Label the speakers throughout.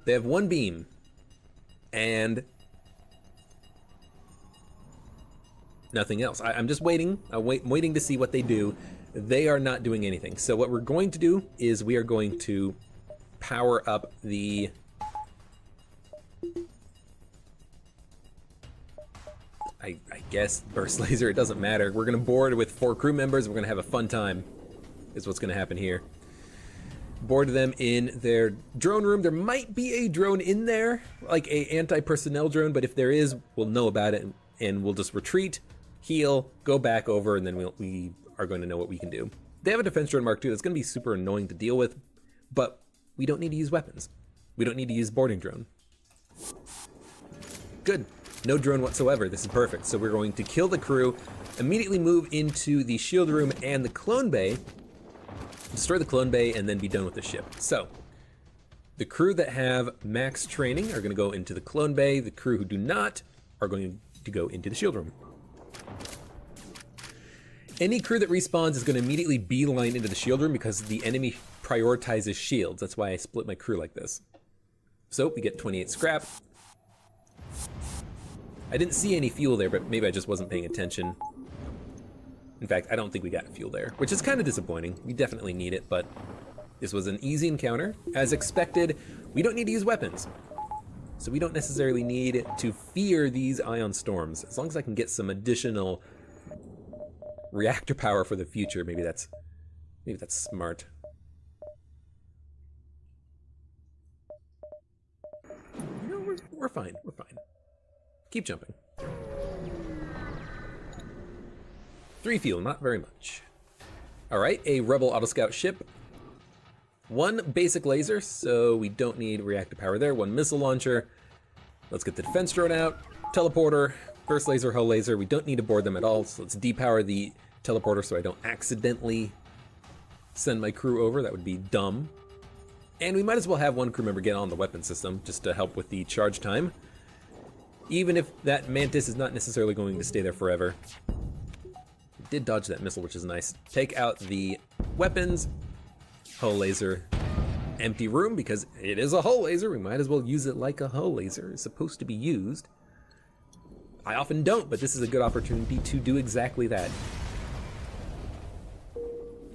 Speaker 1: They have one beam. And nothing else. I'm just waiting. I'm waiting to see what they do. They are not doing anything. So what we're going to do is we are going to power up the... I guess burst laser, it doesn't matter. We're gonna board with 4 crew members. We're gonna have a fun time, is what's gonna happen here. Board them in their drone room. There might be a drone in there, like a anti-personnel drone, but if there is, we'll know about it and we'll just retreat, heal, go back over, and then we are going to know what we can do. They have a defense drone Mark II that's gonna be super annoying to deal with, but we don't need to use weapons. We don't need to use boarding drone. Good. No drone whatsoever. This is perfect. So we're going to kill the crew, immediately move into the shield room and the clone bay, destroy the clone bay, and then be done with the ship. So the crew that have max training are going to go into the clone bay. The crew who do not are going to go into the shield room. Any crew that respawns is going to immediately beeline into the shield room because the enemy prioritizes shields. That's why I split my crew like this. So we get 28 scrap. I didn't see any fuel there, but maybe I just wasn't paying attention. In fact, I don't think we got fuel there, which is kind of disappointing. We definitely need it, but this was an easy encounter. As expected, we don't need to use weapons. So we don't necessarily need to fear these ion storms. As long as I can get some additional reactor power for the future, maybe that's smart. No, we're fine, we're fine. Keep jumping. 3 fuel, not very much. All right, a Rebel Autoscout ship. 1 basic laser, so we don't need reactor power there. 1 missile launcher. Let's get the defense drone out. Teleporter, burst laser, hull laser. We don't need to board them at all, so let's depower the teleporter so I don't accidentally send my crew over. That would be dumb. And we might as well have 1 crew member get on the weapon system just to help with the charge time. Even if that Mantis is not necessarily going to stay there forever. It did dodge that missile, which is nice. Take out the weapons. Hull laser. Empty room, because it is a hull laser. We might as well use it like a hull laser is supposed to be used. I often don't, but this is a good opportunity to do exactly that.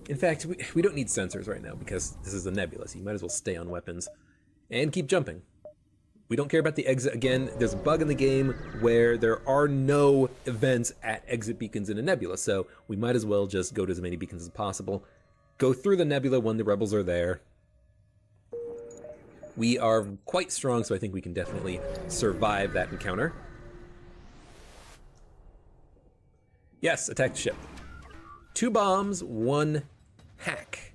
Speaker 1: In fact, we don't need sensors right now because this is a nebula, so you might as well stay on weapons. And keep jumping. We don't care about the exit. Again, there's a bug in the game where there are no events at exit beacons in a nebula, so we might as well just go to as many beacons as possible. Go through the nebula when the rebels are there. We are quite strong, so I think we can definitely survive that encounter. Yes, attack the ship. 2 bombs, 1 hack.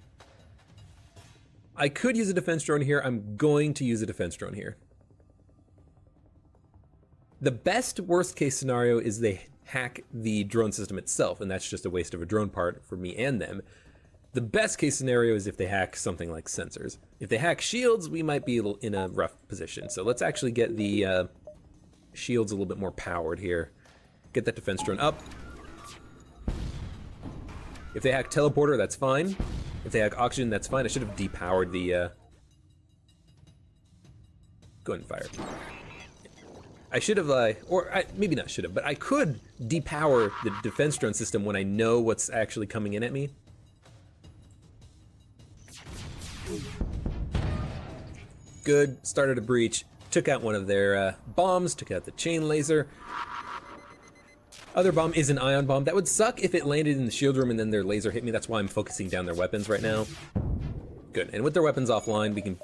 Speaker 1: I could use a defense drone here. I'm going to use a defense drone here. The best worst case scenario is they hack the drone system itself, and that's just a waste of a drone part for me and them. The best case scenario is if they hack something like sensors. If they hack shields, we might be in a rough position. So let's actually get the shields a little bit more powered here. Get that defense drone up. If they hack teleporter, that's fine. If they hack oxygen, that's fine. I should have depowered the... Go ahead and fire. I should have, maybe not should have, but I could depower the defense drone system when I know what's actually coming in at me. Good, started a breach, took out one of their bombs, took out the chain laser. Other bomb is an ion bomb. That would suck if it landed in the shield room and then their laser hit me. That's why I'm focusing down their weapons right now. Good, and with their weapons offline, we can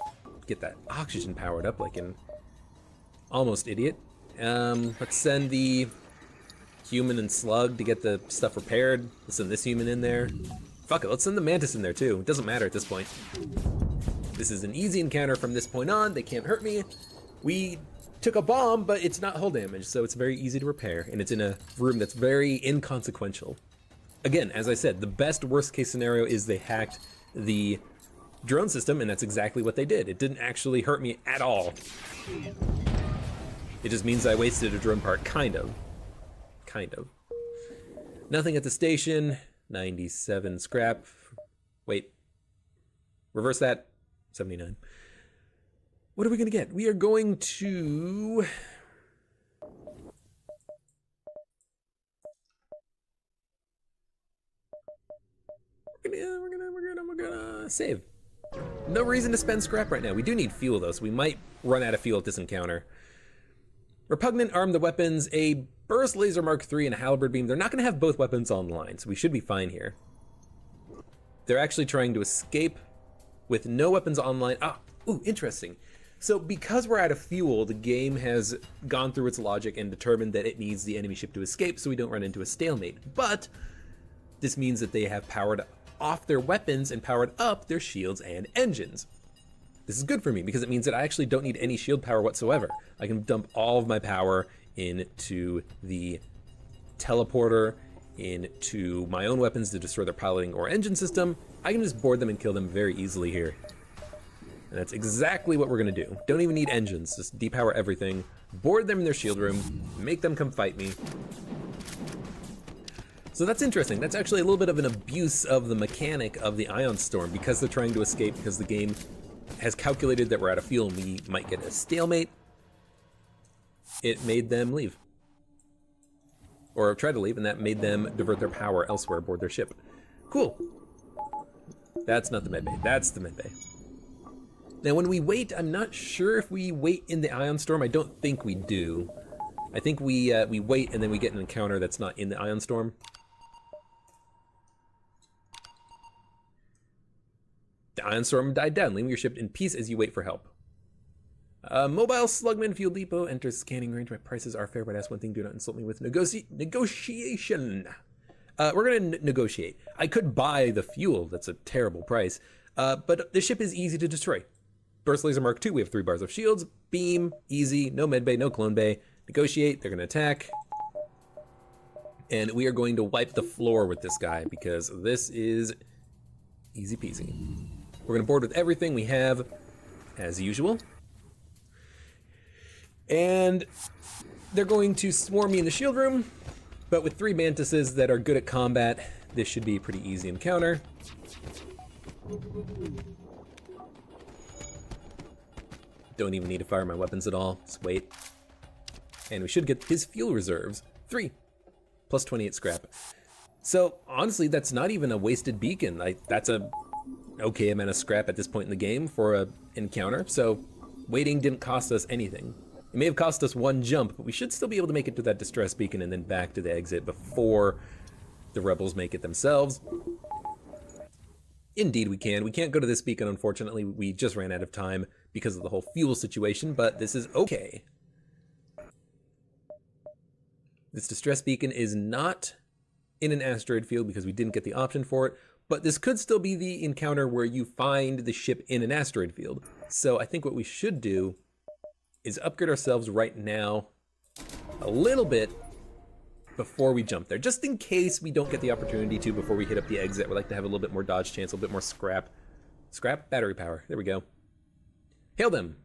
Speaker 1: get that oxygen powered up like an almost idiot. Let's send the human and slug to get the stuff repaired. Let's send this human in there. Fuck it, let's send the mantis in there too. It doesn't matter at this point. This is an easy encounter from this point on. They can't hurt me. We took a bomb, but it's not hull damage, so it's very easy to repair, and it's in a room that's very inconsequential. Again, as I said, the best worst case scenario is they hacked the drone system, and that's exactly what they did. It didn't actually hurt me at all. It just means I wasted a drone part, kind of. Kind of. Nothing at the station. 97 scrap. Wait. Reverse that. 79. What are we gonna get? We are going to... We're gonna save. No reason to spend scrap right now. We do need fuel though, so we might run out of fuel at this encounter. Repugnant armed the weapons, a burst laser Mark III and a halberd beam. They're not gonna have both weapons online, so we should be fine here. They're actually trying to escape with no weapons online. Ah, ooh, interesting. So because we're out of fuel, the game has gone through its logic and determined that it needs the enemy ship to escape so we don't run into a stalemate. But this means that they have powered off their weapons and powered up their shields and engines. This is good for me because it means that I actually don't need any shield power whatsoever. I can dump all of my power into the teleporter, into my own weapons to destroy their piloting or engine system. I can just board them and kill them very easily here. And that's exactly what we're gonna do. Don't even need engines, just depower everything, board them in their shield room, make them come fight me. So that's interesting. That's actually a little bit of an abuse of the mechanic of the Ion Storm because they're trying to escape, because the game has calculated that we're out of fuel and we might get a stalemate. It made them leave. Or try to leave, and that made them divert their power elsewhere aboard their ship. Cool. That's not the medbay, that's the medbay. Now when we wait, I'm not sure if we wait in the Ion Storm. I don't think we do. I think we wait and then we get an encounter that's not in the Ion Storm. The Ion Storm died down, leaving your ship in peace as you wait for help. Mobile Slugman Fuel Depot enters scanning range. My prices are fair, but ask one thing, do not insult me with negotiation. We're gonna negotiate. I could buy the fuel, that's a terrible price, but the ship is easy to destroy. Burst Laser Mark II, we have 3 bars of shields, beam, easy, no medbay, no clone bay. Negotiate, they're gonna attack. And we are going to wipe the floor with this guy because this is easy peasy. We're gonna board with everything we have, as usual. And they're going to swarm me in the shield room, but with 3 mantises that are good at combat, this should be a pretty easy encounter. Don't even need to fire my weapons at all, just wait. And we should get his fuel reserves, 3, plus 28 scrap. So honestly, that's not even a wasted beacon. That's a okay amount of scrap at this point in the game for an encounter, so waiting didn't cost us anything. It may have cost us 1 jump, but we should still be able to make it to that distress beacon and then back to the exit before the rebels make it themselves. Indeed we can. We can't go to this beacon, unfortunately. We just ran out of time because of the whole fuel situation, but this is okay. This distress beacon is not in an asteroid field because we didn't get the option for it, but this could still be the encounter where you find the ship in an asteroid field. So I think what we should do is upgrade ourselves right now a little bit before we jump there, just in case we don't get the opportunity to before we hit up the exit. We'd like to have a little bit more dodge chance, a little bit more scrap. Scrap? Battery power. There we go. Hail them.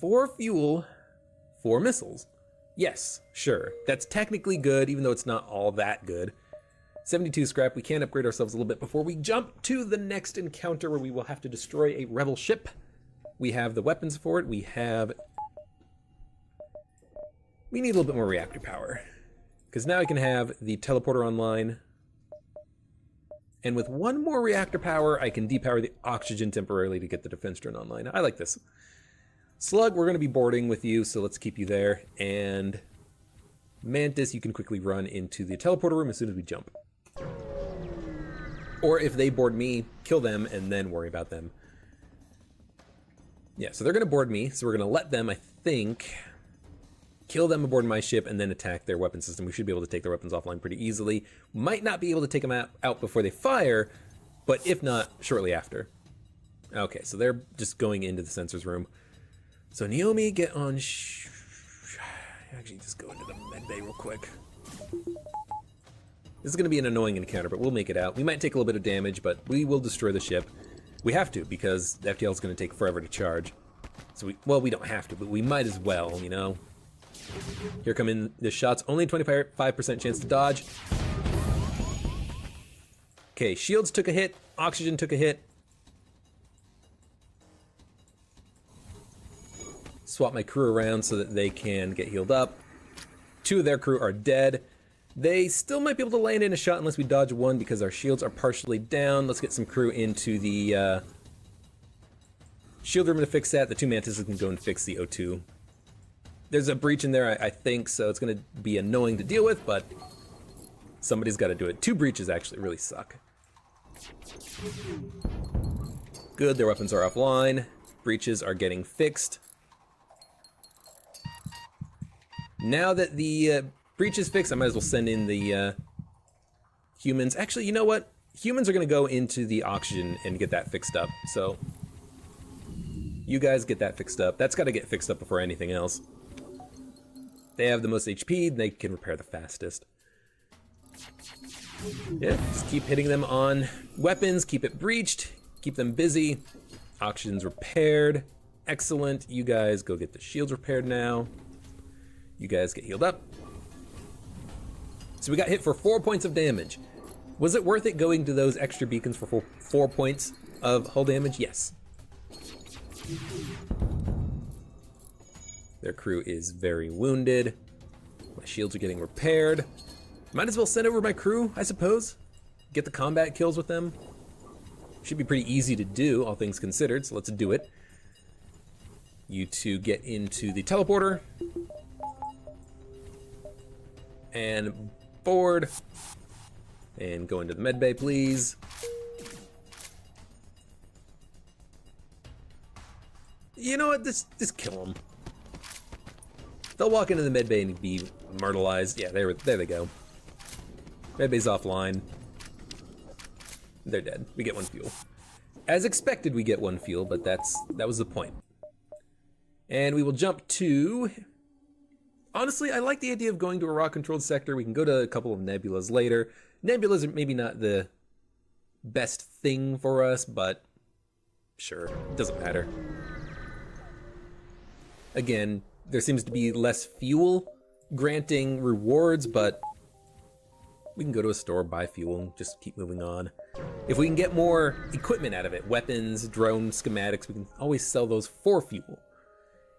Speaker 1: 4 fuel, 4 missiles. Yes, sure. That's technically good, even though it's not all that good. 72 scrap. We can upgrade ourselves a little bit before we jump to the next encounter where we will have to destroy a rebel ship. We have the weapons for it. We need a little bit more reactor power, because now I can have the teleporter online. And with 1 more reactor power, I can depower the oxygen temporarily to get the defense drone online. I like this. Slug, we're going to be boarding with you, so let's keep you there. And Mantis, you can quickly run into the teleporter room as soon as we jump. Or if they board me, kill them and then worry about them. Yeah, so they're going to board me, so we're going to let them, I think, kill them aboard my ship and then attack their weapon system. We should be able to take their weapons offline pretty easily. Might not be able to take them out before they fire, but if not, shortly after. Okay, so they're just going into the sensors room. So Naomi, get on actually just go into the medbay real quick. This is going to be an annoying encounter, but we'll make it out. We might take a little bit of damage, but we will destroy the ship. We have to, because the FTL is going to take forever to charge. So we don't have to, but we might as well, you know? Here come in the shots. Only 25% chance to dodge. Okay, shields took a hit. Oxygen took a hit. swap my crew around so that they can get healed up. 2 of their crew are dead. They still might be able to land in a shot unless we dodge one because our shields are partially down. Let's get some crew into the shield room to fix that. The 2 mantises can go and fix the O2. There's a breach in there, I think, so it's going to be annoying to deal with, but somebody's got to do it. 2 breaches actually really suck. Good, their weapons are offline. Breaches are getting fixed. Now that the breach is fixed, I might as well send in the humans. Actually, you know what? Humans are going to go into the oxygen and get that fixed up. So, you guys get that fixed up. That's got to get fixed up before anything else. They have the most HP, and they can repair the fastest. Yeah, just keep hitting them on weapons, keep it breached, keep them busy. Oxygen's repaired. Excellent. You guys go get the shields repaired now. You guys get healed up. So we got hit for 4 points of damage. Was it worth it going to those extra beacons for 4 points of hull damage? Yes. Their crew is very wounded. My shields are getting repaired. Might as well send over my crew, I suppose. Get the combat kills with them. Should be pretty easy to do, all things considered, so let's do it. You 2 get into the teleporter. And board. And go into the med bay, please. You know what? Just kill them. They'll walk into the med bay and be myrtleized. Yeah, there they go. Med bay's offline. They're dead. We get 1 fuel. As expected, we get 1 fuel, but that was the point. And we will jump to... Honestly, I like the idea of going to a rock-controlled sector. We can go to a couple of nebulas later. Nebulas are maybe not the best thing for us, but sure, it doesn't matter. Again, there seems to be less fuel granting rewards, but we can go to a store, buy fuel, and just keep moving on. If we can get more equipment out of it, weapons, drone schematics, we can always sell those for fuel.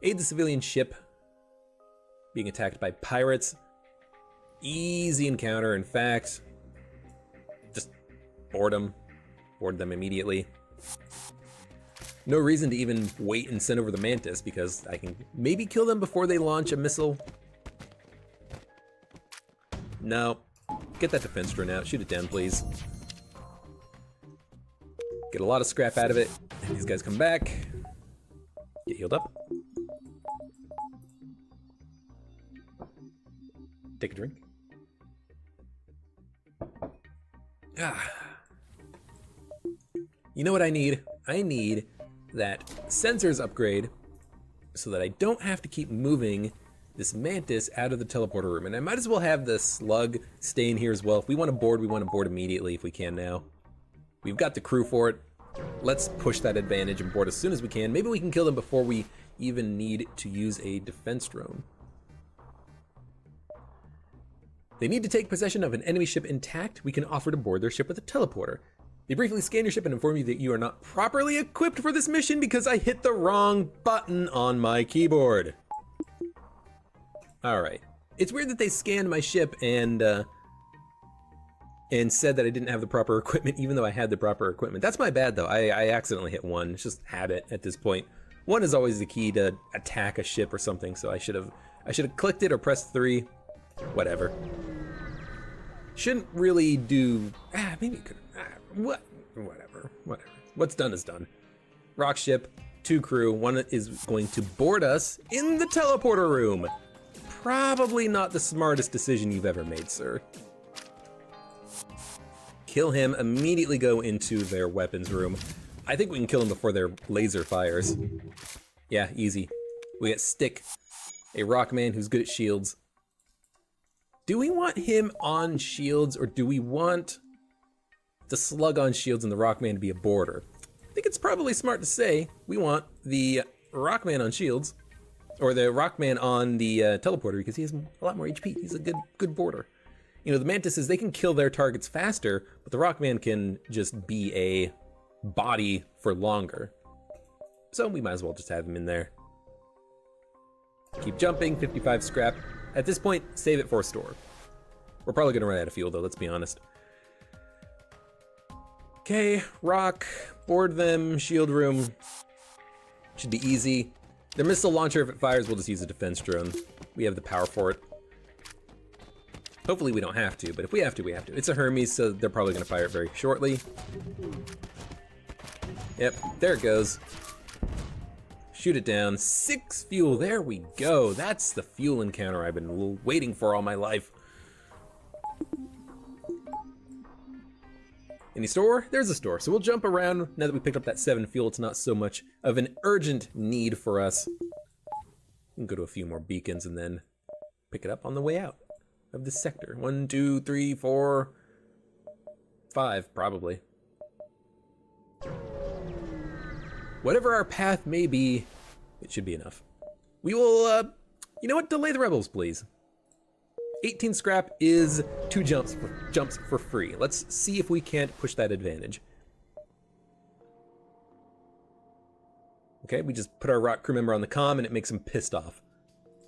Speaker 1: Aid the civilian ship being attacked by pirates. Easy encounter, in fact. Just board them immediately. No reason to even wait and send over the mantis because I can maybe kill them before they launch a missile. No. Get that defense drone out. Shoot it down, please. Get a lot of scrap out of it. These guys come back. Get healed up. Take a drink. Ah. You know what I need? I need that sensors upgrade so that I don't have to keep moving this mantis out of the teleporter room. And I might as well have the slug stay in here as well. If we want to board, we want to board immediately if we can now. We've got the crew for it. Let's push that advantage and board as soon as we can. Maybe we can kill them before we even need to use a defense drone. They need to take possession of an enemy ship intact. We can offer to board their ship with a teleporter. They briefly scan your ship and inform you that you are not properly equipped for this mission because I hit the wrong button on my keyboard. Alright. It's weird that they scanned my ship and said that I didn't have the proper equipment, even though I had the proper equipment. That's my bad, though. I accidentally hit 1. It's just habit at this point. 1 is always the key to attack a ship or something, so I should have clicked it or pressed 3. Whatever. Shouldn't really do... maybe it could... Whatever. What's done is done. Rock ship, 2 crew, 1 is going to board us in the teleporter room. Probably not the smartest decision you've ever made, sir. Kill him, immediately go into their weapons room. I think we can kill him before their laser fires. Yeah, easy. We get Stick, a rockman who's good at shields. Do we want him on shields, or do we want the slug on shields and the rockman to be a boarder? I think it's probably smart to say we want the rockman on shields, or the rockman on the teleporter, because he has a lot more HP. He's a good boarder. You know, the mantises, they can kill their targets faster, but the rockman can just be a body for longer. So we might as well just have him in there. Keep jumping, 55 scrap. At this point, save it for a store. We're probably gonna run out of fuel though, let's be honest. Okay, rock, board them, shield room. Should be easy. Their missile launcher, if it fires, we'll just use a defense drone. We have the power for it. Hopefully we don't have to, but if we have to, we have to. It's a Hermes, so they're probably gonna fire it very shortly. Yep, there it goes. Shoot it down. 6 fuel, there we go. That's the fuel encounter I've been waiting for all my life. Any store? There's a store. So we'll jump around. Now that we picked up that 7 fuel, it's not so much of an urgent need for us. We can go to a few more beacons and then pick it up on the way out of this sector. 1, 2, 3, 4, 5, probably. Whatever our path may be, it should be enough. We will, you know what? Delay the rebels, please. 18 scrap is 2 jumps for free. Let's see if we can't push that advantage. Okay, we just put our rock crew member on the comm and it makes him pissed off.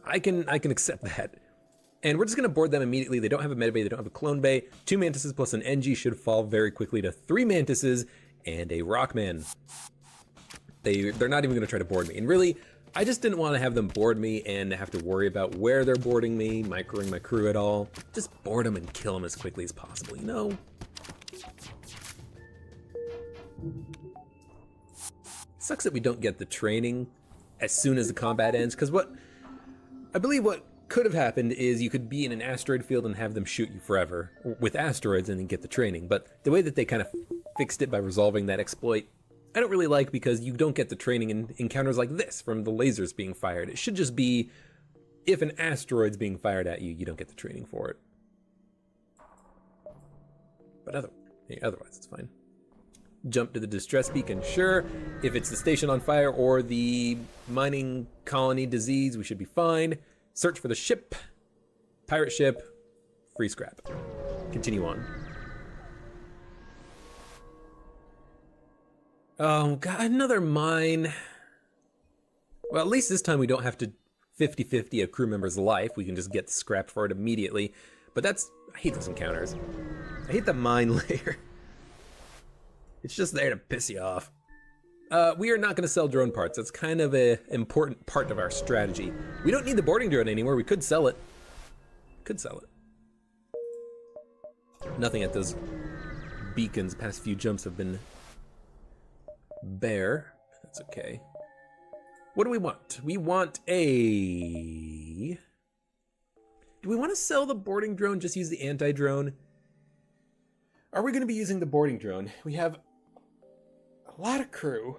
Speaker 1: I can accept that. And we're just gonna board them immediately. They don't have a meta bay, they don't have a clone bay. 2 mantises plus an NG should fall very quickly to 3 mantises and a rockman. They're not even gonna try to board me. And really, I just didn't want to have them board me and have to worry about where they're boarding me, microing my crew at all. Just board them and kill them as quickly as possible, you know? Sucks that we don't get the training as soon as the combat ends, because I believe what could have happened is you could be in an asteroid field and have them shoot you forever with asteroids and then get the training. But the way that they kind of fixed it by resolving that exploit, I don't really like, because you don't get the training in encounters like this from the lasers being fired. It should just be, if an asteroid's being fired at you, you don't get the training for it. But otherwise, it's fine. Jump to the distress beacon, sure. If it's the station on fire or the mining colony disease, we should be fine. Search for the ship, pirate ship, free scrap. Continue on. Oh god, another mine. Well, at least this time we don't have to 50-50 a crew member's life. We can just get scrapped for it immediately. But I hate those encounters. I hate the mine layer. It's just there to piss you off. We are not gonna sell drone parts. That's kind of an important part of our strategy. We don't need the boarding drone anymore. We could sell it. Nothing at those beacons. Past few jumps have been bare. That's okay. What do we want? We want a... Do we want to sell the boarding drone? Just use the anti-drone? Are we going to be using the boarding drone? We have a lot of crew.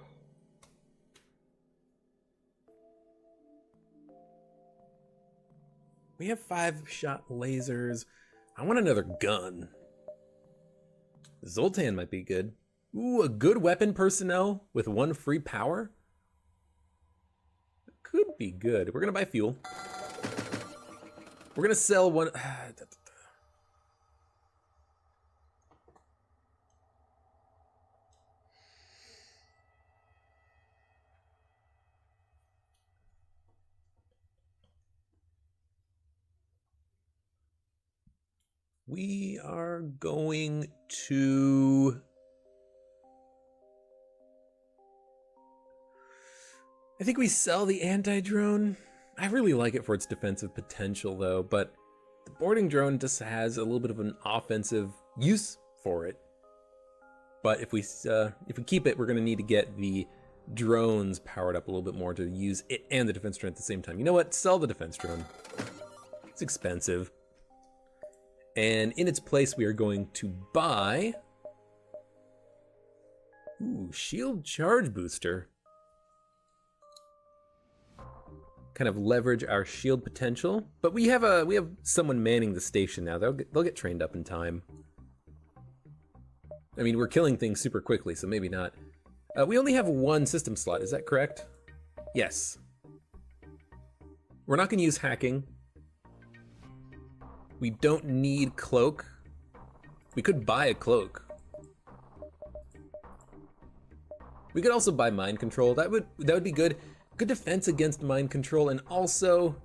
Speaker 1: We have 5-shot lasers. I want another gun. Zoltan might be good. Ooh, a good weapon personnel with 1 free power? Could be good. We're gonna buy fuel. We're gonna sell one... We are going to... I think we sell the anti-drone. I really like it for its defensive potential though, but the boarding drone just has a little bit of an offensive use for it. But if we keep it, we're gonna need to get the drones powered up a little bit more to use it and the defense drone at the same time. You know what? Sell the defense drone. It's expensive. And in its place, we are going to buy... Ooh, shield charge booster. Kind of leverage our shield potential, but we have someone manning the station now. They'll get trained up in time. I mean, we're killing things super quickly, so maybe not. We only have 1 system slot, is that correct? Yes. We're not gonna use hacking. We don't need cloak. We could buy a cloak. We could also buy mind control. That would be good. good defense against mind control, and also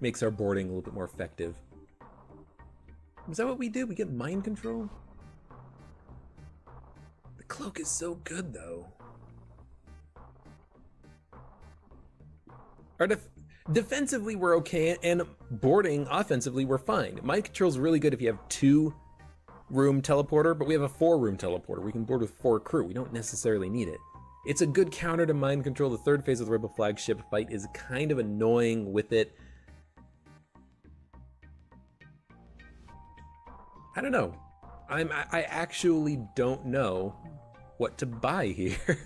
Speaker 1: makes our boarding a little bit more effective. Is that what we do? We get mind control? The cloak is so good, though. Our defensively, we're okay, and boarding offensively, we're fine. Mind control is really good if you have 2-room teleporter, but we have a 4-room teleporter. We can board with 4 crew. We don't necessarily need it. It's a good counter to mind control. The third phase of the Rebel flagship fight is kind of annoying with it. I don't know. I actually don't know what to buy here.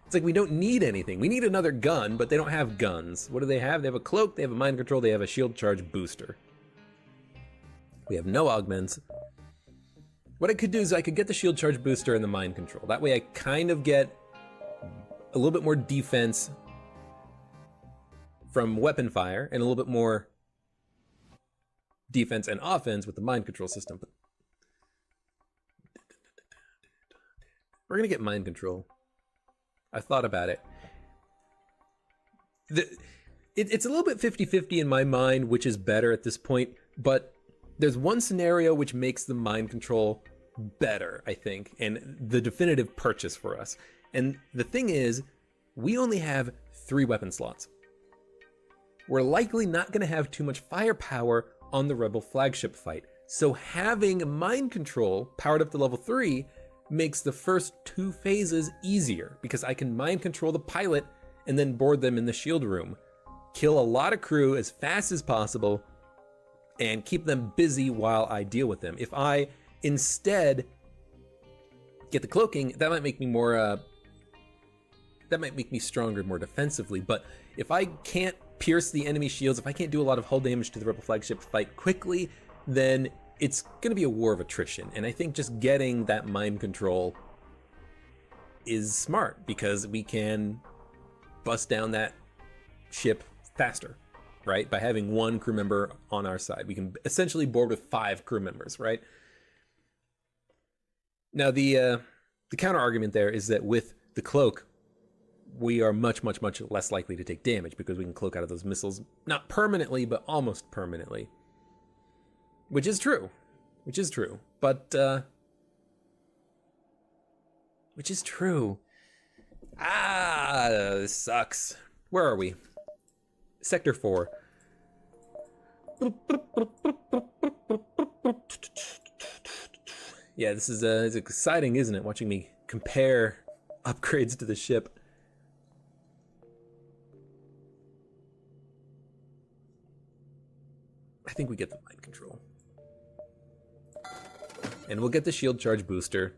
Speaker 1: It's like we don't need anything. We need another gun, but they don't have guns. What do they have? They have a cloak, they have a mind control, they have a shield charge booster. We have no augments. What I could do is I could get the shield charge booster and the mind control. That way I kind of get a little bit more defense from weapon fire and a little bit more defense and offense with the mind control system. But we're gonna get mind control. I thought about it. It's a little bit 50-50 in my mind, which is better at this point, but there's one scenario which makes the mind control better, I think, and the definitive purchase for us. And the thing is, we only have 3 weapon slots. We're likely not going to have too much firepower on the Rebel flagship fight, so having mind control powered up to level 3 makes the first 2 phases easier, because I can mind control the pilot and then board them in the shield room, kill a lot of crew as fast as possible, and keep them busy while I deal with them. If I instead get the cloaking, that might make me more, that might make me stronger more defensively, but if I can't pierce the enemy shields, if I can't do a lot of hull damage to the Rebel flagship fight quickly, then it's going to be a war of attrition. And I think just getting that mind control is smart, because we can bust down that ship faster, right? By having 1 crew member on our side. We can essentially board with 5 crew members, right? Now the counter argument there is that with the cloak, we are much less likely to take damage, because we can cloak out of those missiles, not permanently, but almost permanently. Which is true. Which is true. But, which is true. This sucks. Where are we? Sector 4. Yeah, this is it's exciting, isn't it? Watching me compare upgrades to the ship. I think we get the mind control. And we'll get the shield charge booster.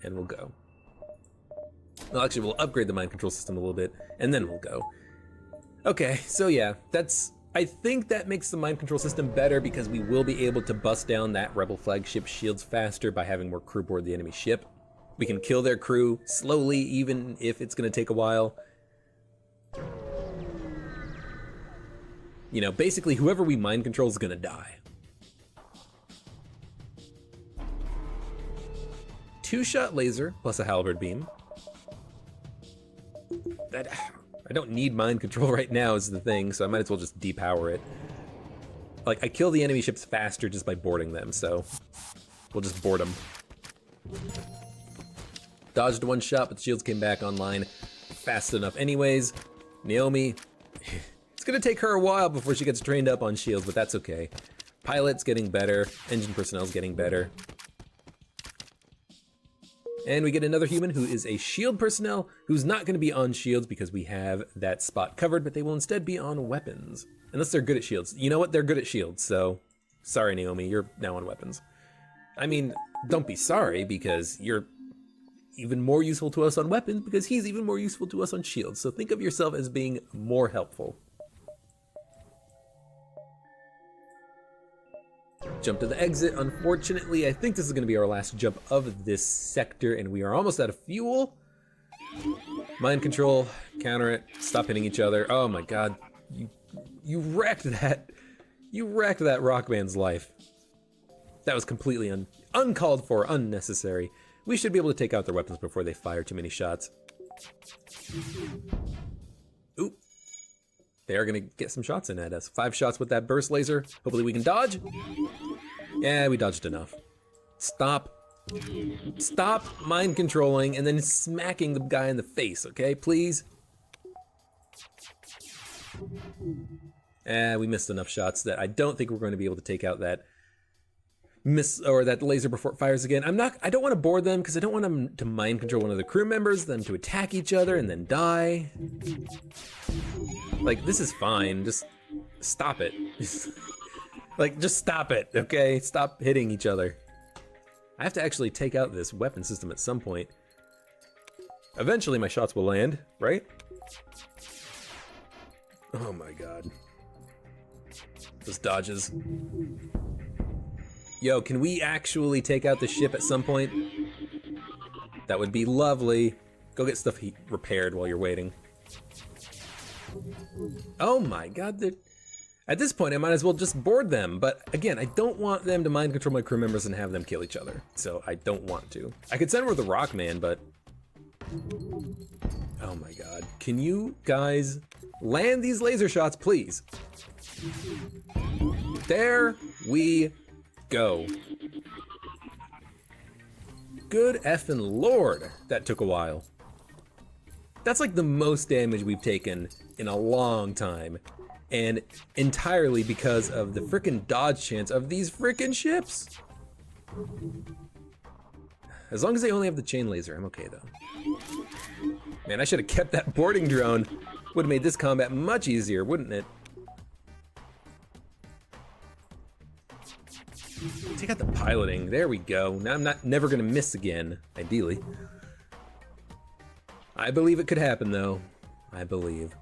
Speaker 1: And we'll go. Well, actually, we'll upgrade the mind control system a little bit, and then we'll go. Okay, so yeah, I think that makes the mind control system better, because we will be able to bust down that Rebel flagship shields faster by having more crew board the enemy ship. We can kill their crew slowly, even if it's going to take a while. You know, basically, whoever we mind control is going to die. 2-shot laser plus a halberd beam. I don't need mind control right now is the thing, so I might as well just depower it. Like, I kill the enemy ships faster just by boarding them, so we'll just board them. Dodged 1 shot, but the shields came back online fast enough anyways. Naomi, it's gonna take her a while before she gets trained up on shields, but that's okay. Pilot's getting better, engine personnel's getting better. And we get another human who is a shield personnel, who's not going to be on shields because we have that spot covered, but they will instead be on weapons. Unless they're good at shields. You know what? They're good at shields, so sorry, Naomi, you're now on weapons. I mean, don't be sorry, because you're even more useful to us on weapons, because he's even more useful to us on shields. So think of yourself as being more helpful. Jump to the exit. Unfortunately, I think this is going to be our last jump of this sector, and we are almost out of fuel. Mind control, counter it, stop hitting each other. Oh my god, you wrecked that. You wrecked that rock band's life. That was completely uncalled for, unnecessary. We should be able to take out their weapons before they fire too many shots. Ooh. They are going to get some shots in at us. 5 shots with that burst laser. Hopefully we can dodge. Yeah, we dodged enough. Stop. Stop mind controlling and then smacking the guy in the face, okay? Please. We missed enough shots that I don't think we're going to be able to take out that that laser before it fires again. I don't want to board them because I don't want them to mind control one of the crew members, them to attack each other and then die. Like, this is fine. Just stop it. Like, just stop it, okay? Stop hitting each other. I have to actually take out this weapon system at some point. Eventually my shots will land, right? Oh my god. Those dodges. Yo, can we actually take out the ship at some point? That would be lovely. Go get stuff repaired while you're waiting. Oh my god, at this point I might as well just board them, but again, I don't want them to mind control my crew members and have them kill each other, so I don't want to. I could send her with the Rockman, but... Oh my god. Can you guys land these laser shots, please? There we go. Good effing lord, that took a while. That's like the most damage we've taken in a long time, and entirely because of the frickin' dodge chance of these frickin' ships. As long as they only have the chain laser, I'm okay though. Man, I should have kept that boarding drone. Would have made this combat much easier, wouldn't it? Take out the piloting. There we go. Now I'm never gonna miss again, ideally. I believe it could happen though. I believe.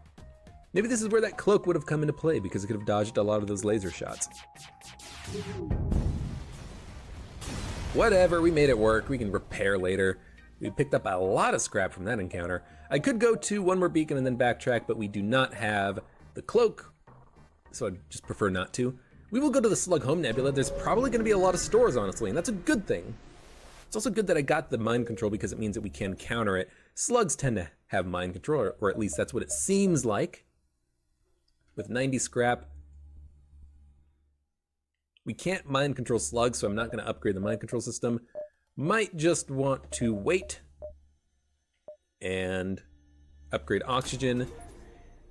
Speaker 1: Maybe this is where that cloak would have come into play because it could have dodged a lot of those laser shots. Whatever, we made it work. We can repair later. We picked up a lot of scrap from that encounter. I could go to one more beacon and then backtrack, but we do not have the cloak, so I'd just prefer not to. We will go to the Slug Home Nebula. There's probably going to be a lot of stores, honestly, and that's a good thing. It's also good that I got the mind control because it means that we can counter it. Slugs tend to have mind control, or at least that's what it seems like. With 90 scrap, we can't mind control slugs, so I'm not going to upgrade the mind control system. Might just want to wait and upgrade oxygen.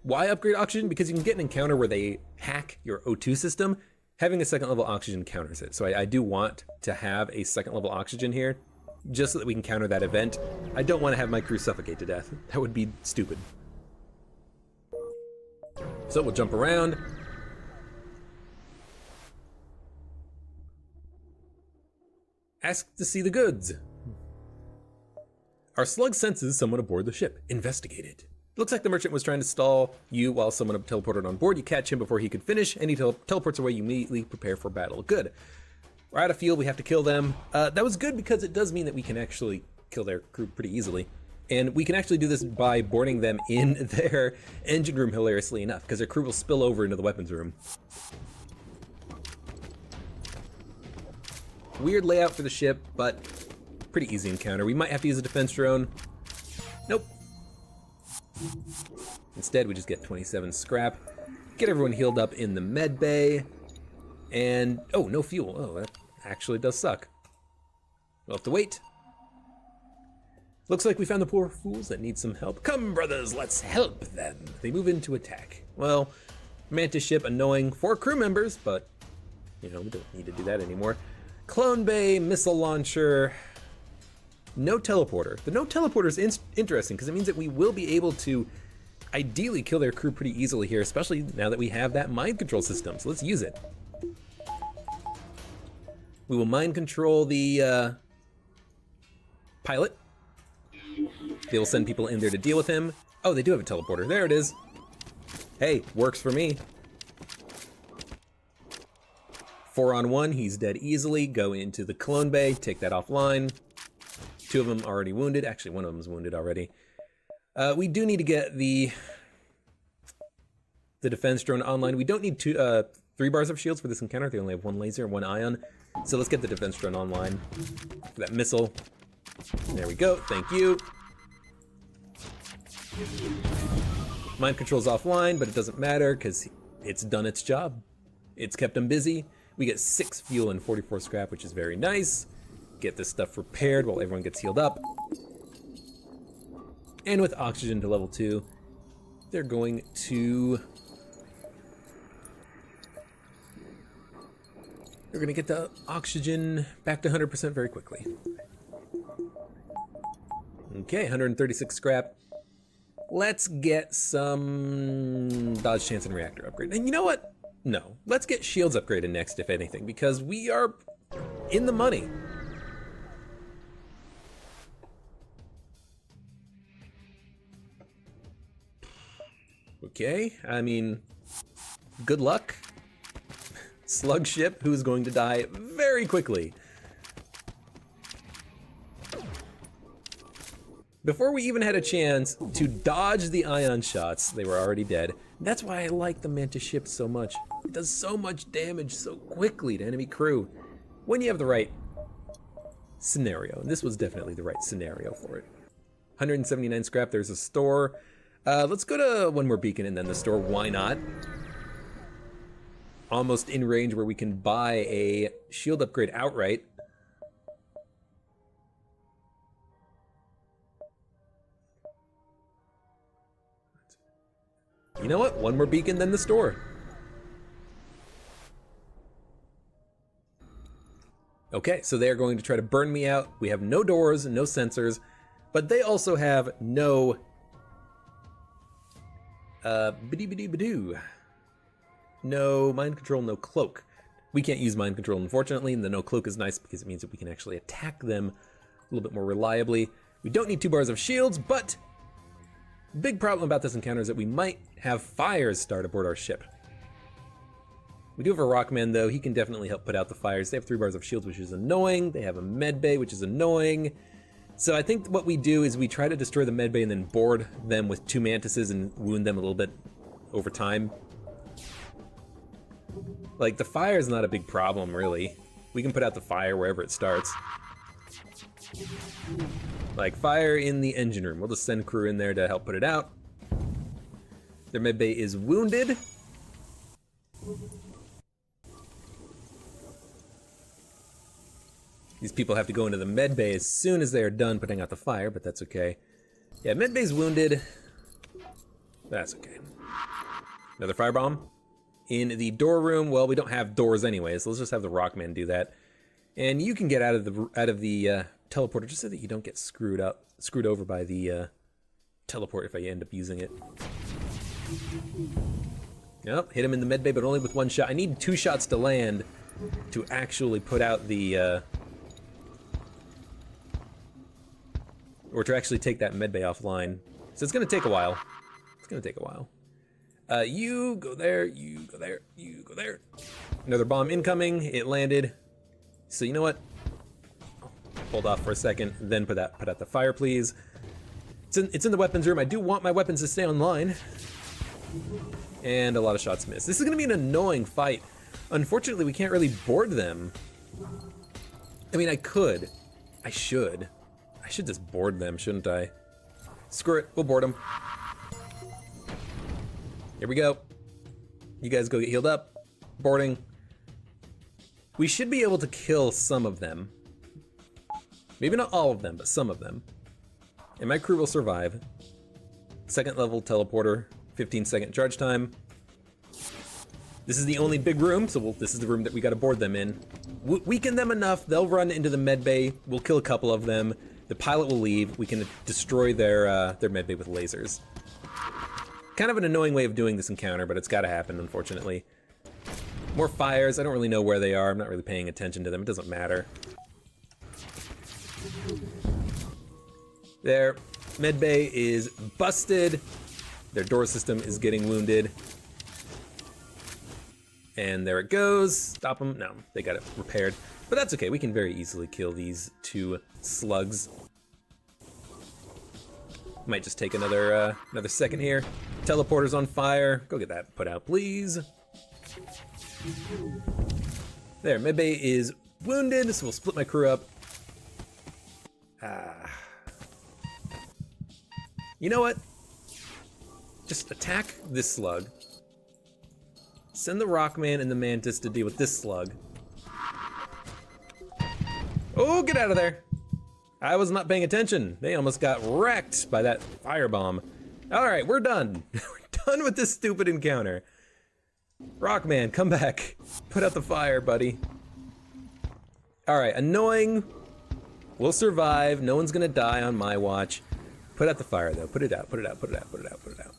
Speaker 1: Why upgrade oxygen? Because you can get an encounter where they hack your O2 system. Having a second level oxygen counters it. So I do want to have a second level oxygen here, just so that we can counter that event. I don't want to have my crew suffocate to death. That would be stupid. So we'll jump around. Ask to see the goods. Our slug senses someone aboard the ship. Investigate it. Looks like the merchant was trying to stall you while someone teleported on board. You catch him before he could finish, and he teleports away. You immediately prepare for battle. Good. We're out of fuel. We have to kill them. That was good because it does mean that we can actually kill their crew pretty easily. And we can actually do this by boarding them in their engine room, hilariously enough, because their crew will spill over into the weapons room. Weird layout for the ship, but pretty easy encounter. We might have to use a defense drone. Nope. Instead, we just get 27 scrap, get everyone healed up in the med bay, and oh, no fuel. Oh, that actually does suck. We'll have to wait. Looks like we found the poor fools that need some help. Come, brothers, let's help them. They move in to attack. Well, Mantis ship annoying for crew members, but you know, we don't need to do that anymore. Clone bay, missile launcher. No teleporter. The no teleporter is interesting because it means that we will be able to ideally kill their crew pretty easily here, especially now that we have that mind control system. So let's use it. We will mind control the pilot. They will send people in there to deal with him. Oh, they do have a teleporter. There it is. Hey, works for me. 4-on-1, he's dead easily. Go into the clone bay, take that offline. 2 of them already wounded. Actually, 1 of them is wounded already. We do need to get the defense drone online. We don't need 3 bars of shields for this encounter. They only have 1 laser and 1 ion. So let's get the defense drone online for that missile. There we go. Thank you. Mind control's offline, but it doesn't matter because it's done its job. It's kept him busy. We get 6 fuel and 44 scrap, which is very nice. Get this stuff repaired while everyone gets healed up. And with oxygen to level 2, they're going to... We're gonna get the oxygen back to 100% very quickly. Okay, 136 scrap. Let's get some dodge chance and reactor upgrade. And you know what? No, let's get shields upgraded next, if anything, because we are in the money. Okay, I mean, good luck. Slug ship who's going to die very quickly. Before we even had a chance to dodge the ion shots, they were already dead. That's why I like the Mantis ship so much. It does so much damage so quickly to enemy crew when you have the right scenario. And this was definitely the right scenario for it. 179 scrap, there's a store. Let's go to one more beacon and then the store, why not? Almost in range where we can buy a shield upgrade outright. You know what? One more beacon than the store. Okay, so they are going to try to burn me out. We have no doors, no sensors, but they also have no no mind control, no cloak. We can't use mind control, unfortunately, and the no cloak is nice because it means that we can actually attack them a little bit more reliably. We don't need 2 bars of shields, but big problem about this encounter is that we might have fires start aboard our ship. We do have a Rockman, though. He can definitely help put out the fires. They have 3 bars of shields, which is annoying. They have a med bay, which is annoying. So I think what we do is we try to destroy the med bay and then board them with 2 mantises and wound them a little bit over time. Like, the fire is not a big problem, really. We can put out the fire wherever it starts. Like, fire in the engine room. We'll just send crew in there to help put it out. Their medbay is wounded. These people have to go into the medbay as soon as they are done putting out the fire, but that's okay. Yeah, medbay's wounded. That's okay. Another firebomb. In the door room, well, we don't have doors anyway, so let's just have the Rockman do that. And you can get out of the teleporter just so that you don't get screwed over by the teleport if I end up using it. Nope, hit him in the medbay, but only with 1 shot. I need 2 shots to land to actually put out the or to actually take that medbay offline. So it's gonna take a while. It's gonna take a while. You go there, you go there, you go there. Another bomb incoming, it landed. So you know what? Hold off for a second, then put out the fire, please. It's in the weapons room. I do want my weapons to stay online. And a lot of shots missed. This is gonna be an annoying fight. Unfortunately, we can't really board them. I mean, I could. I should. I should just board them, shouldn't I? Screw it, we'll board them. Here we go. You guys go get healed up. Boarding. We should be able to kill some of them. Maybe not all of them, but some of them. And my crew will survive. 2nd level teleporter, 15-second charge time. This is the only big room, so this is the room that we gotta board them in. Weaken them enough, they'll run into the medbay. We'll kill a couple of them. The pilot will leave. We can destroy their medbay with lasers. Kind of an annoying way of doing this encounter, but it's gotta happen, unfortunately. More fires. I don't really know where they are. I'm not really paying attention to them. It doesn't matter. Their medbay is busted. Their door system is getting wounded. And there it goes. Stop them. No, they got it repaired. But that's okay. We can very easily kill these 2 slugs. Might just take another second here. Teleporter's on fire. Go get that put out, please. There, medbay is wounded, so we'll split my crew up. You know what? just attack this slug. Send the Rockman and the Mantis to deal with this slug. Oh, get out of there! I was not paying attention. They almost got wrecked by that firebomb. Alright, we're done. We're done with this stupid encounter. Rockman, come back. Put out the fire, buddy. Alright, annoying. We'll survive. No one's gonna die on my watch. Put out the fire, though. Put it out, put it out, put it out, put it out, put it out.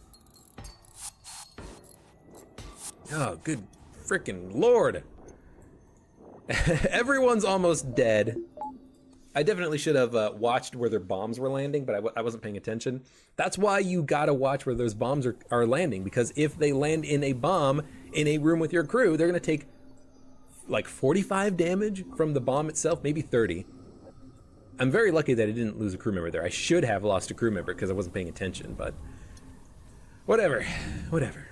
Speaker 1: Oh, good frickin' lord. Everyone's almost dead. I definitely should have watched where their bombs were landing, but I wasn't paying attention. That's why you gotta watch where those bombs are landing, because if they land in a bomb in a room with your crew, they're gonna take like 45 damage from the bomb itself, maybe 30. I'm very lucky that I didn't lose a crew member there. I should have lost a crew member because I wasn't paying attention, but whatever, whatever.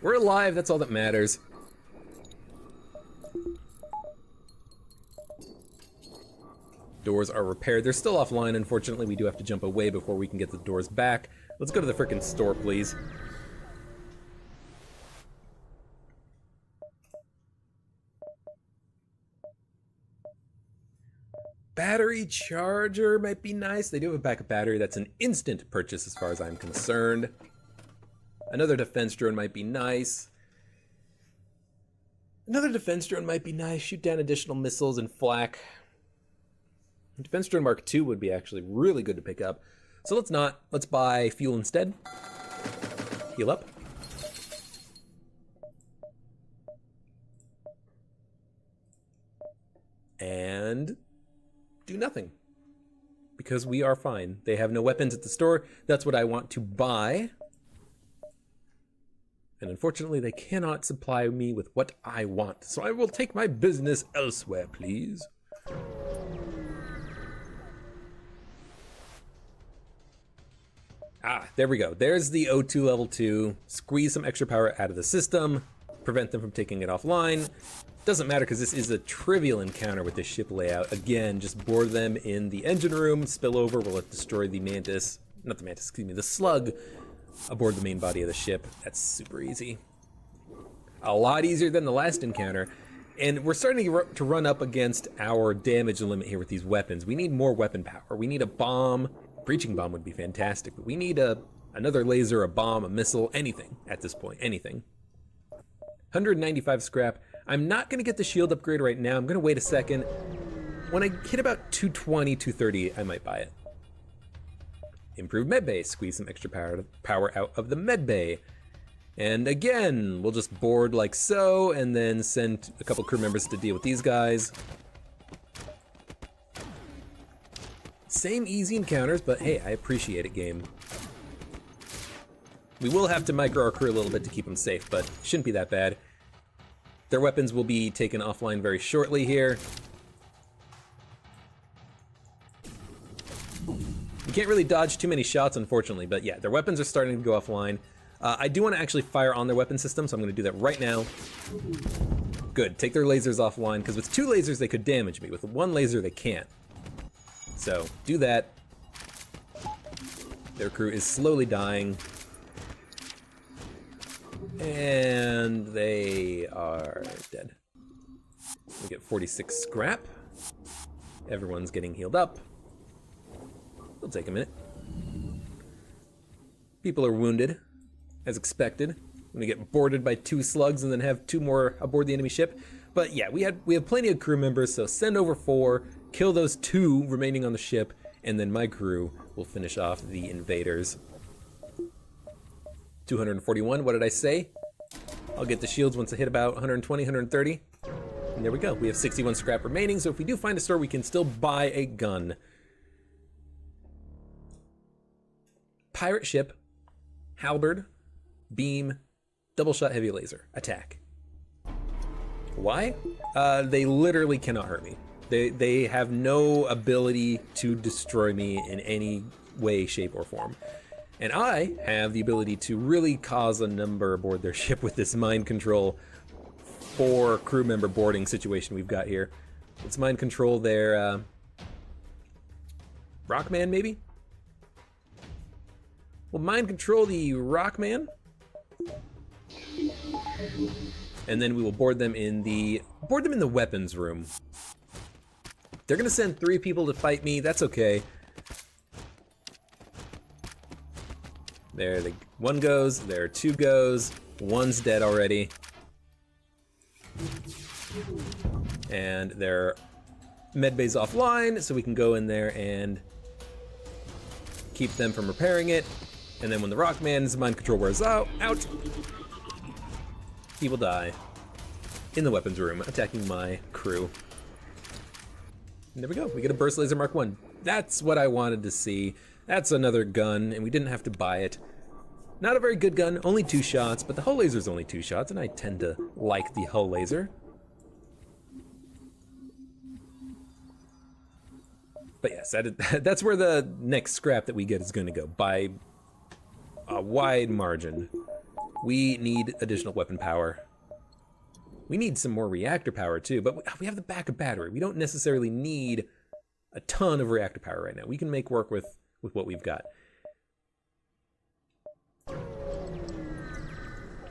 Speaker 1: We're alive, that's all that matters. Doors are repaired. They're still offline, unfortunately. We do have to jump away before we can get the doors back. Let's go to the frickin' store, please. Battery charger might be nice. They do have a backup battery. That's an instant purchase as far as I'm concerned. Another defense drone might be nice. Another defense drone might be nice. Shoot down additional missiles and flak. Defense drone Mark II would be actually really good to pick up. So let's not. Let's buy fuel instead. Heal up. And do nothing. Because we are fine. They have no weapons at the store. That's what I want to buy. And unfortunately, they cannot supply me with what I want. So I will take my business elsewhere, please. Ah, there we go. There's the O2 level 2. Squeeze some extra power out of the system. Prevent them from taking it offline. Doesn't matter because this is a trivial encounter with this ship layout. Again, just board them in the engine room, spill over, we'll destroy the Mantis. Not the Mantis, excuse me, the slug aboard the main body of the ship. That's super easy. A lot easier than the last encounter. And we're starting to run up against our damage limit here with these weapons. We need more weapon power. We need a bomb. Breaching bomb would be fantastic, but we need another laser, a bomb, a missile, anything at this point, anything. 195 scrap. I'm not gonna get the shield upgrade right now. I'm gonna wait a second. When I hit about 220, 230, I might buy it. Improved medbay. Squeeze some extra power out of the medbay. And again, we'll just board like so, and then send a couple crew members to deal with these guys. Same easy encounters, but hey, I appreciate it, game. We will have to micro our crew a little bit to keep them safe, but shouldn't be that bad. Their weapons will be taken offline very shortly here. You can't really dodge too many shots, unfortunately, but yeah, their weapons are starting to go offline. I do want to actually fire on their weapon system, so I'm going to do that right now. Good, take their lasers offline, because with 2 lasers they could damage me. With 1 laser they can't. So, do that. Their crew is slowly dying. And they are dead. We get 46 scrap. Everyone's getting healed up. It'll take a minute. People are wounded, as expected. When we get boarded by 2 slugs and then have 2 more aboard the enemy ship. But yeah, we have plenty of crew members, so send over 4. Kill those 2 remaining on the ship, and then my crew will finish off the invaders. 241, what did I say? I'll get the shields once I hit about 120, 130. And there we go, we have 61 scrap remaining, so if we do find a store, we can still buy a gun. Pirate ship, halberd, beam, double shot heavy laser, attack. Why? They literally cannot hurt me. They have no ability to destroy me in any way, shape, or form. And I have the ability to really cause a number aboard their ship with this mind control 4 crew member boarding situation we've got here. Let's mind control their Rockman, maybe? We'll mind control the Rockman. And then we will board them in the weapons room. They're gonna send 3 people to fight me, that's okay. There, one goes, there 2 goes, 1's dead already. And their medbay's offline, so we can go in there and keep them from repairing it. And then when the Rockman's mind control wears out, he will die in the weapons room, attacking my crew. And there we go, we get a Burst Laser Mark 1. That's what I wanted to see. That's another gun, and we didn't have to buy it. Not a very good gun, only 2 shots, but the hull laser's only 2 shots, and I tend to like the hull laser. But yes, that's where the next scrap that we get is going to go, by a wide margin. We need additional weapon power. We need some more reactor power too, but we have the backup battery. We don't necessarily need a ton of reactor power right now. We can make work with what we've got.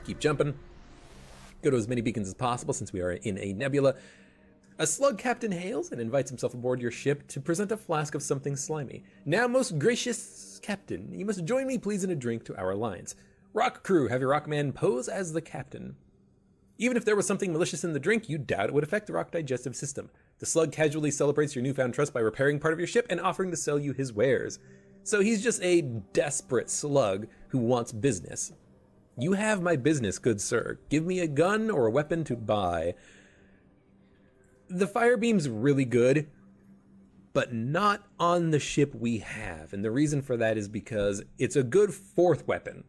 Speaker 1: Keep jumping. Go to as many beacons as possible since we are in a nebula. A slug captain hails and invites himself aboard your ship to present a flask of something slimy. Now, most gracious captain, you must join me please in a drink to our alliance. Rock crew, have your Rockman pose as the captain. Even if there was something malicious in the drink, you doubt it would affect the rock digestive system. The slug casually celebrates your newfound trust by repairing part of your ship and offering to sell you his wares. So he's just a desperate slug who wants business. You have my business, good sir. Give me a gun or a weapon to buy. The fire beam's really good, but not on the ship we have. And the reason for that is because it's a good 4th weapon.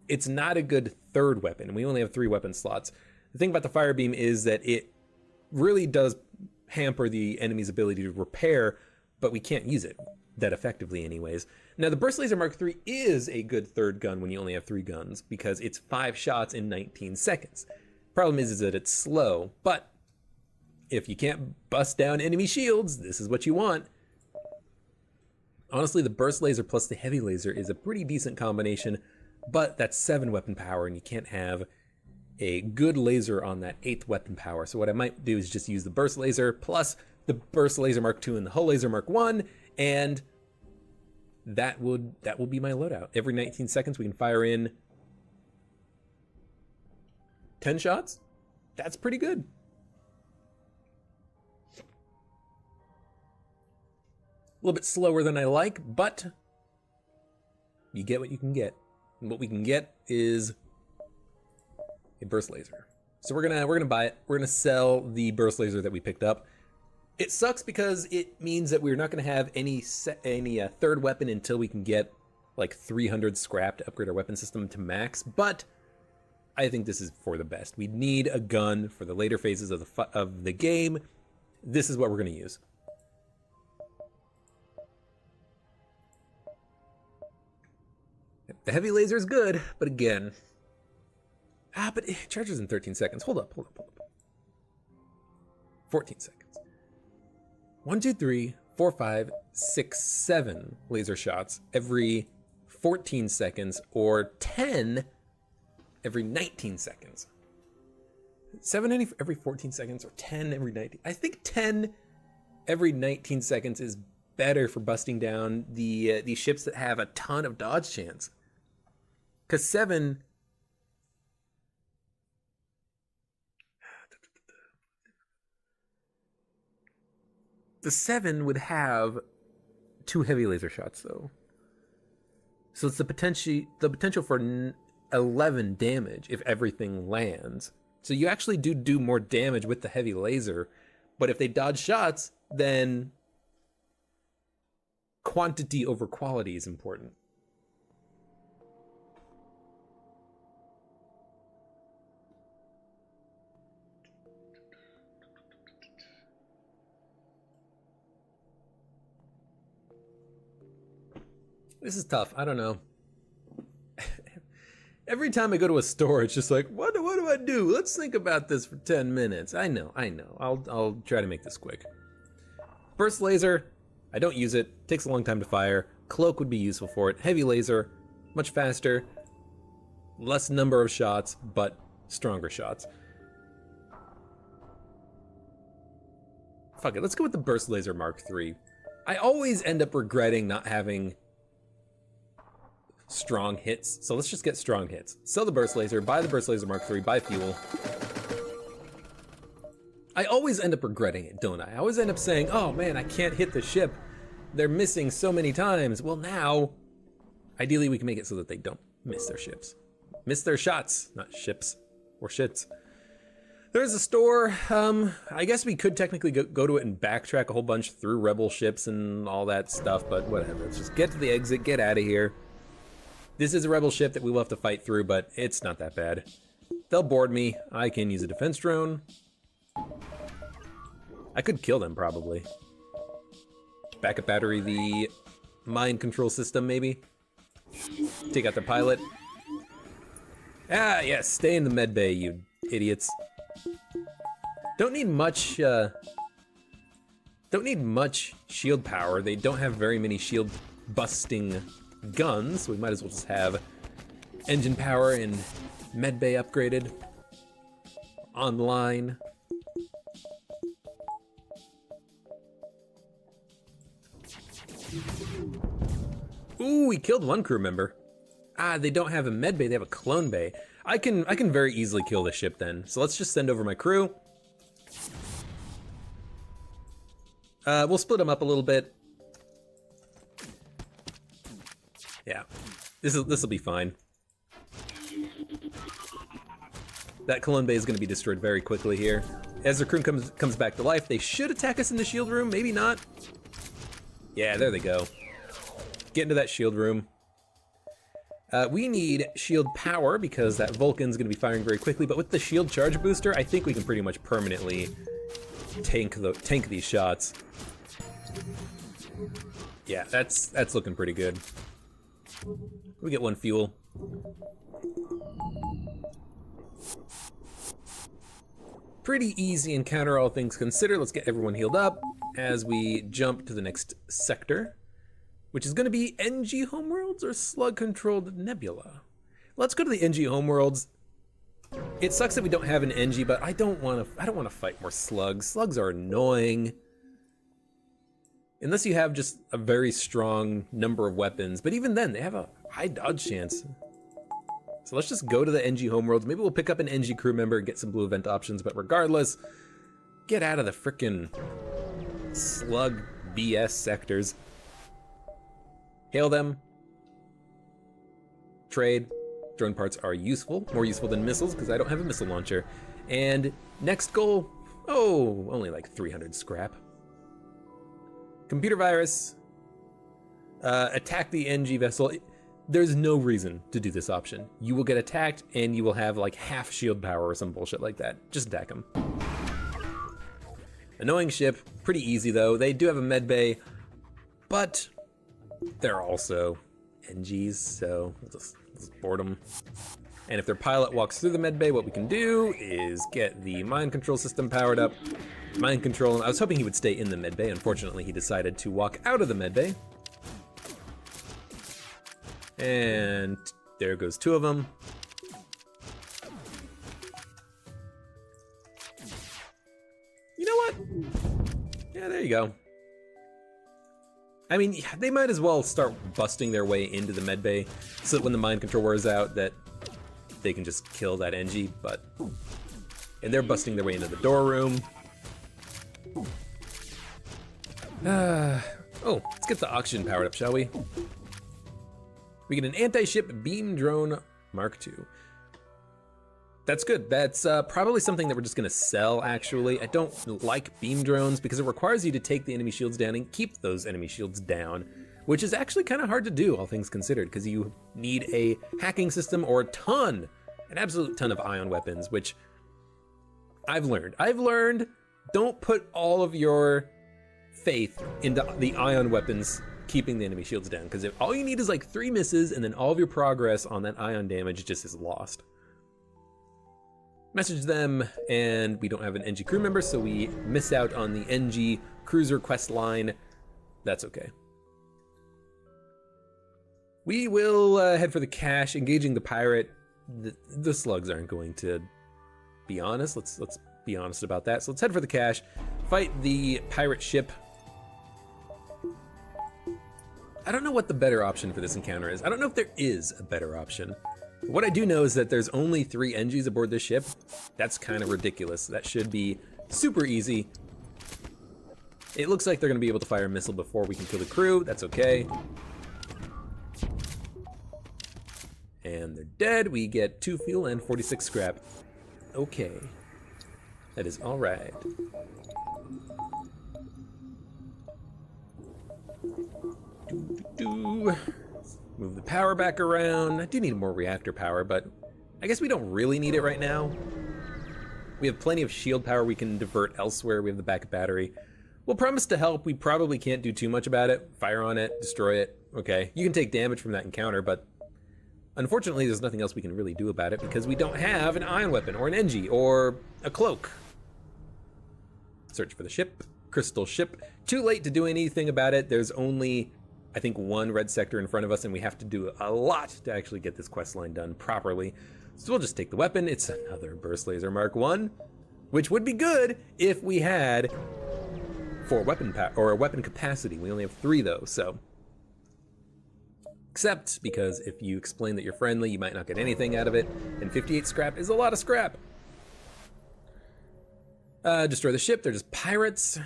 Speaker 1: It's not a good 3rd weapon, and we only have 3 weapon slots. The thing about the fire beam is that it really does hamper the enemy's ability to repair, but we can't use it that effectively anyways. Now the Burst Laser Mark III is a good 3rd gun when you only have 3 guns, because it's 5 shots in 19 seconds. Problem is that it's slow, but if you can't bust down enemy shields, this is what you want. Honestly, the Burst Laser plus the Heavy Laser is a pretty decent combination, but that's 7 weapon power, and you can't have a good laser on that 8th weapon power. So what I might do is just use the Burst Laser plus the Burst Laser Mark II and the Hull Laser Mark I, and that will be my loadout. Every 19 seconds we can fire in 10 shots. That's pretty good. A little bit slower than I like, but you get what you can get. And what we can get is a Burst Laser. So we're gonna buy it. We're gonna sell the Burst Laser that we picked up. It sucks because it means that we're not gonna have any 3rd weapon until we can get like 300 scrap to upgrade our weapon system to max. But I think this is for the best. We need a gun for the later phases of the game. This is what we're gonna use. The Heavy Laser is good, but again, but it charges in 13 seconds. Hold up. 14 seconds. 1, 2, 3, 4, 5, 6, 7 laser shots every 14 seconds, or 10 every 19 seconds. 7 every 14 seconds, or 10 every 19. I think 10 every 19 seconds is better for busting down the ships that have a ton of dodge chance. Because 7... The 7 would have 2 heavy laser shots, though. So it's the potential for 11 damage if everything lands. So you actually do more damage with the heavy laser, but if they dodge shots, then quantity over quality is important. This is tough. I don't know. Every time I go to a store, it's just like, what do I do? Let's think about this for 10 minutes. I know. I'll try to make this quick. Burst laser, I don't use it. Takes a long time to fire. Cloak would be useful for it. Heavy laser, Much faster, less number of shots, but stronger shots. Fuck it, let's go with the Burst Laser Mark III. I always end up regretting not having strong hits, so let's just get strong hits. Sell the Burst Laser, buy the Burst Laser Mark III, buy fuel. I always end up regretting it, don't I? I always end up saying, oh man, I can't hit the ship. They're missing so many times. Well now, ideally we can make it so that they don't miss their ships. Miss their shots, not ships or shits. There's a store. I guess we could technically go to it and backtrack a whole bunch through Rebel ships and all that stuff, but whatever. Let's just get to the exit, get out of here. This is a Rebel ship that we will have to fight through, but it's not that bad. They'll board me. I can use a defense drone. I could kill them, probably. Backup battery the mind control system, maybe. Take out the pilot. Ah, yes, stay in the med bay, you idiots. Don't need much shield power. They don't have very many shield busting guns, so we might as well just have engine power and med bay upgraded. Online. Ooh, we killed one crew member. Ah, they don't have a med bay, they have a clone bay. I can very easily kill the ship then. So let's just send over my crew. We'll split them up a little bit. Yeah, this will be fine. That clone bay is going to be destroyed very quickly here. As the crew comes back to life, they should attack us in the shield room, maybe not. Yeah, there they go. Get into that shield room. We need shield power because that Vulcan's going to be firing very quickly, but with the shield charge booster, I think we can pretty much permanently tank these shots. Yeah, that's looking pretty good. We get one fuel. Pretty easy encounter, all things considered. Let's get everyone healed up as we jump to the next sector, which is going to be NG homeworlds or slug-controlled nebula. Let's go to the NG homeworlds. It sucks that we don't have an NG, but I don't want to fight more slugs. Slugs are annoying. Unless you have just a very strong number of weapons, but even then, they have a high dodge chance. So let's just go to the NG homeworlds. Maybe we'll pick up an NG crew member and get some blue event options, but regardless, get out of the frickin' slug BS sectors. Hail them. Trade. Drone parts are useful, more useful than missiles because I don't have a missile launcher. And next goal, oh, only like 300 scrap. Computer virus. Attack the NG vessel. There's no reason to do this option. You will get attacked and you will have like half shield power or some bullshit like that. Just attack them. Annoying ship, pretty easy though. They do have a med bay, but they're also NGs, so we'll just board them. And if their pilot walks through the med bay, what we can do is get the mind control system powered up. Mind control, I was hoping he would stay in the med bay. Unfortunately, he decided to walk out of the med bay. And there goes two of them. You know what? Yeah, there you go. I mean, they might as well start busting their way into the med bay so that when the mind control wears out that they can just kill that NG, but... And they're busting their way into the door room. Oh, let's get the oxygen powered up, shall we? We get an anti-ship beam drone Mark II. That's good. That's probably something that we're just gonna sell, actually. I don't like beam drones because it requires you to take the enemy shields down and keep those enemy shields down, which is actually kind of hard to do, all things considered, because you need a hacking system or an absolute ton of ion weapons, which I've learned, don't put all of your faith into the ion weapons keeping the enemy shields down, because if all you need is like 3 misses and then all of your progress on that ion damage just is lost. Message them, and we don't have an NG crew member, so we miss out on the NG cruiser quest line. That's okay. We will head for the cache, engaging the pirate. The slugs aren't going to be honest. Let's be honest about that. So let's head for the cache, fight the pirate ship. I don't know what the better option for this encounter is. I don't know if there is a better option. What I do know is that there's only 3 NGs aboard this ship. That's kind of ridiculous. That should be super easy. It looks like they're going to be able to fire a missile before we can kill the crew. That's okay. And they're dead. We get 2 fuel and 46 scrap. Okay. That is all right. Move the power back around. I do need more reactor power, but I guess we don't really need it right now. We have plenty of shield power we can divert elsewhere. We have the backup battery. We'll promise to help. We probably can't do too much about it. Fire on it, destroy it. Okay, you can take damage from that encounter, but unfortunately there's nothing else we can really do about it because we don't have an ion weapon or an NG or a cloak. Search for the ship, crystal ship. Too late to do anything about it. There's only, I think, 1 red sector in front of us, and we have to do a lot to actually get this quest line done properly. So we'll just take the weapon. It's another burst laser Mark 1, which would be good if we had 4 weapon or a weapon capacity. We only have 3 though, so. Except because if you explain that you're friendly, you might not get anything out of it, and 58 scrap is a lot of scrap. Destroy the ship. They're just pirates.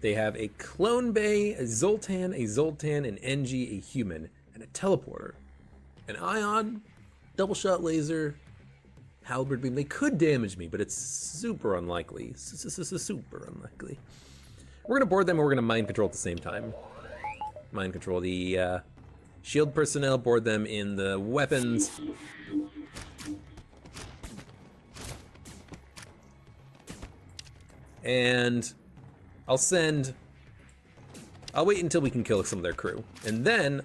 Speaker 1: They have a clone bay, a Zoltan, an NG, a human, and a teleporter. An ion, double shot laser, halberd beam. They could damage me, but it's super unlikely. Super unlikely. We're gonna board them and we're gonna mind control at the same time. Mind control the shield personnel, board them in the weapons. And I'll wait until we can kill some of their crew. And then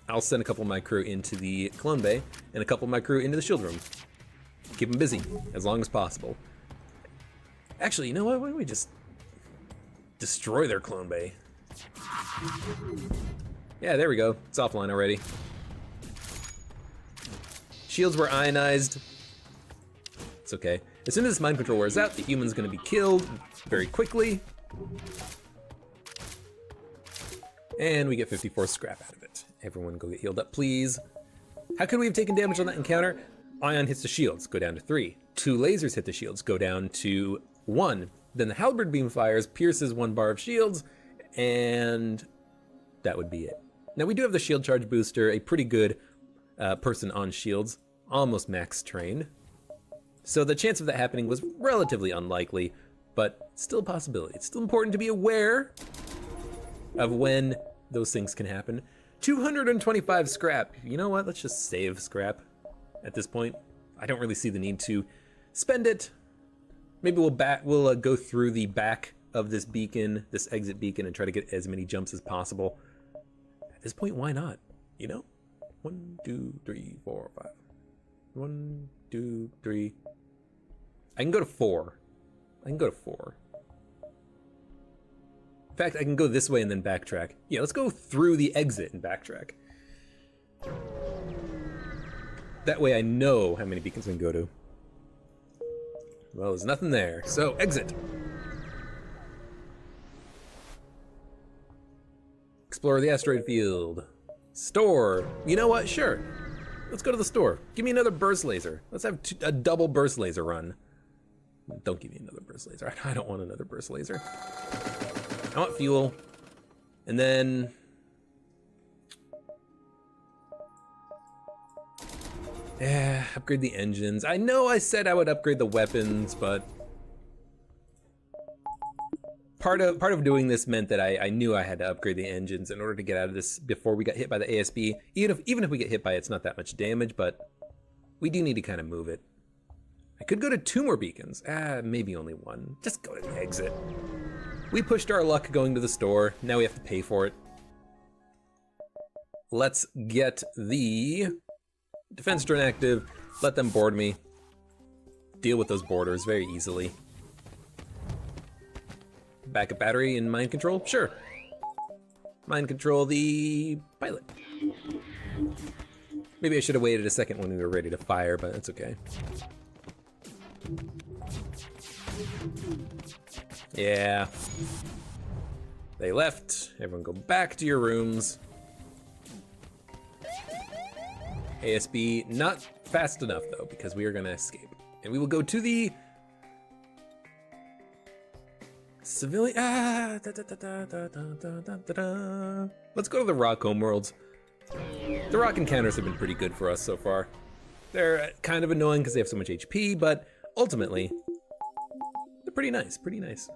Speaker 1: I'll send a couple of my crew into the clone bay and a couple of my crew into the shield room. Keep them busy as long as possible. Actually, you know what? Why don't we just destroy their clone bay? Yeah, there we go. It's offline already. Shields were ionized. It's okay. As soon as this mind control wears out, the human's gonna be killed very quickly. And we get 54 scrap out of it. Everyone go get healed up, please. How could we have taken damage on that encounter? Ion hits the shields, go down to 3. 2 lasers hit the shields, go down to 1. Then the halberd beam fires, pierces 1 bar of shields, and that would be it. Now we do have the shield charge booster, a pretty good person on shields, almost max trained. So the chance of that happening was relatively unlikely, but still a possibility. It's still important to be aware of when those things can happen. 225 scrap. You know what? Let's just save scrap at this point. I don't really see the need to spend it. Maybe we'll go through the back of this beacon, this exit beacon, and try to get as many jumps as possible. At this point, why not? You know? 1, 2, 3, 4, 5. 1, 2, 3. I can go to 4. In fact, I can go this way and then backtrack. Yeah, let's go through the exit and backtrack. That way I know how many beacons I can go to. Well, there's nothing there, so exit. Explore the asteroid field. Store. You know what? Sure. Let's go to the store. Give me another burst laser. Let's have a double burst laser run. Don't give me another burst laser. I don't want another burst laser. I want fuel. And then... yeah, upgrade the engines. I know I said I would upgrade the weapons, but... Part of doing this meant that I knew I had to upgrade the engines in order to get out of this before we got hit by the ASB. Even if we get hit by it, it's not that much damage, but we do need to kind of move it. I could go to 2 more beacons. Maybe only 1. Just go to the exit. We pushed our luck going to the store. Now we have to pay for it. Let's get the defense drone active. Let them board me. Deal with those boarders very easily. Backup battery and mind control? Sure. Mind control the pilot. Maybe I should have waited a second when we were ready to fire, but that's okay. Yeah. They left. Everyone go back to your rooms. ASB, not fast enough though, because we are gonna escape. And we will go to the civilian. Let's go to the rock homeworlds. The rock encounters have been pretty good for us so far. They're kind of annoying because they have so much HP, but ultimately, they're pretty nice, pretty nice.